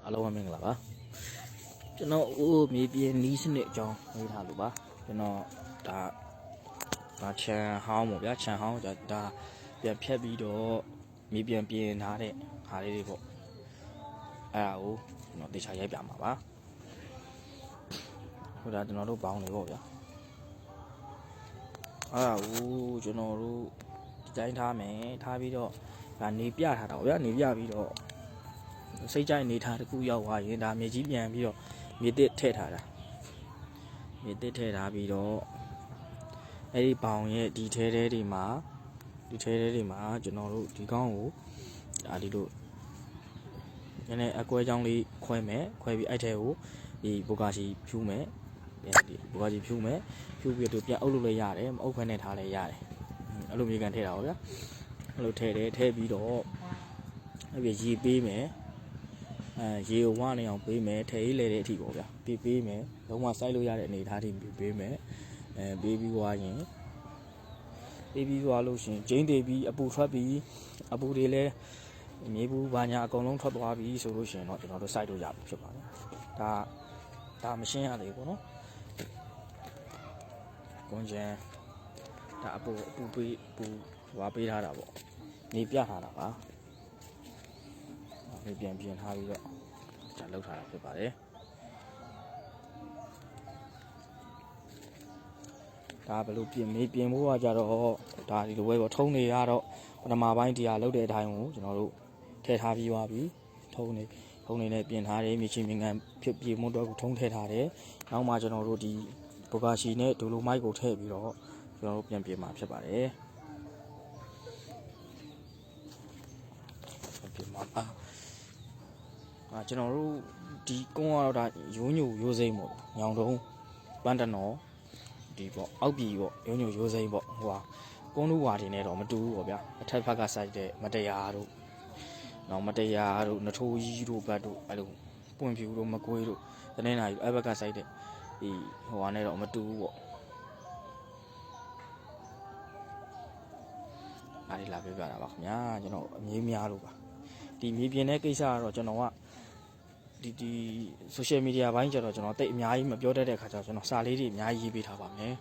အားလုံးမင်္ဂလာပါကျွန်တော်ဦးမြေပြင်နီးစနစ်အကြောင်းရေးထားလို့ပါကျွန်တော်ဒါချန်ဟောင်းပေါ့ဗျာချန်ဟောင်းဒါပြန်ဖြတ်ပြီးတော့မြေပြန်ပြင်ထားတဲ့ဟာလေးတွေပေါ့အဲ့ဒါကိုကျွန်တော်တေချာရိုက်ပြမှာပါဟိုဒါကျွန်တော်တို့ဘောင်းနေပေါ့ဗျာအဲ့ဒါကိုကျွန်တော်တို့ဒီတိုင်းထားမယ်ထားပြီးတော့ဒါနေပြထားတာပေါ့ဗျာနေပြပြီးတော့စိတ်ကြိုက်နေထားတစ်ခုရောက်သွားရင်ဒါမြေကြီးပြန်ပြီးတော့မြေတစ်ထည့်ထားတာမြေတစ်ထည့်ထားပြီးတော့အဲ့ဒီဘောင်ရဲ့ဒီထဲတွေမှာကျွန်တော်တို့ဒီကောင်းကိုဒါဒီလိုနည်းနည်းအကွဲကြောင်းလေးခွဲမယ်ခွဲပြီးအဲ့ထဲကိုဒီဘူကာစီဖြူးမယ်ဒီဘူကာစီဖြူးမယ်ဖြူးပြီးတော့ပြန်အုပ်လို့လည်းရတယ်မအုပ်ခွဲနဲ့ထားလည်းရတယ်အဲ့လိုမြေကန်ထည့်တာပေါ့ဗျာအဲ့လိုထည့်ပြီးတော့အဲ့ဒီရေပေးမယ်ရေဝါနေအောင်ပေးမယ်ထဲရေးလဲတဲ့အထိပေါ့ဗျာပေးမယ်လုံးဝစိုက်လို့ရတဲ့အနေအထားတွေပေးမယ်ပေးပြီးသွားရင်ပေးပြီးသွားလို့ရှင်ကျင်းသေးပြီးအပူထွက်ပြီးအပူတွေလည်းမြေဘူးဘာညာအကုန်လုံးထွက်သွားပြီဆိုလို့ရှင်တော့ကျွန်တော်တို့စိုက်လို့ရပြီဖြစ်ပါတယ်ဒါမရှင်းရသေးဘူးနော်ကွန်ကျန်ဒါအပူပေးဟွာပေးထားတာပေါ့နေပြထားတာပါဒီပြန်ပြင်ထားပြီးတော့ဒါလောက်ထားတာဖြစ်ပါတယ်ဒါဘယ်လိုပြင်ဖို့ကကြတော့ဒါဒီလိုပဲပေါ့ထုံးနေရတော့ပထမပိုင်းတရားလောက်တဲ့အတိုင်းကိုကျွန်တော်တို့ထည့်ထားပြီးသွားပြီထုံးနေနဲ့ပြင်ထားတယ်မြေချင်းမြေကန်ဖြစ်ပြေမှုတော့ထုံးထည့်ထားတယ်နောက်မှကျွန်တော်တို့ဒီဘူကာရှီနဲ့ဒိုလိုမိုက်ကိုထည့်ပြီးတော့ကျွန်တော်တို့ပြန်ပြင်မှာဖြစ်ပါတယ်ပြင်မှာကျွန်တော်တို့ဒီကုန်းကတော့ဒါရိုးညိုရိုးစိမ့်ပေါ့ညောင်တုံးပန်းတနော်ဒီပေါ့အောက်ပြည်ပေါ့ရိုးညိုရိုးစိမ့်ပေါ့ဟိုဟာကုန်းလူဝါတွေနဲ့တော့မတူဘူးပေါ့ဗျာအထက်ဘက်ကစိုက်တဲ့မတရားတို့နောက်မတရားတို့နထိုးကြီးတို့ဘတ်တို့အဲ့လိုပွင့်ဖြူတို့မကွေးတို့တနေ့နာယူအဲ့ဘက်ကစိုက်တဲ့ဒီဟိုဟာနဲ့တော့မတူဘူးပေါ့အားဒီလာပြပြတာပါခင်ဗျာကျွန်တော်အမြင်များလို့ပါဒီမြေပြင်တဲ့ကိစ္စကတော့ကျွန်တော်ကဒီ social media ဘိုင်းကျတော့ကျွန်တော်တိတ်အများကြီးမပြောတတ်တဲ့အခါကျတော့ကျွန်တော်စာလေးတွေအများကြီးရေးပေးထားပါမယ်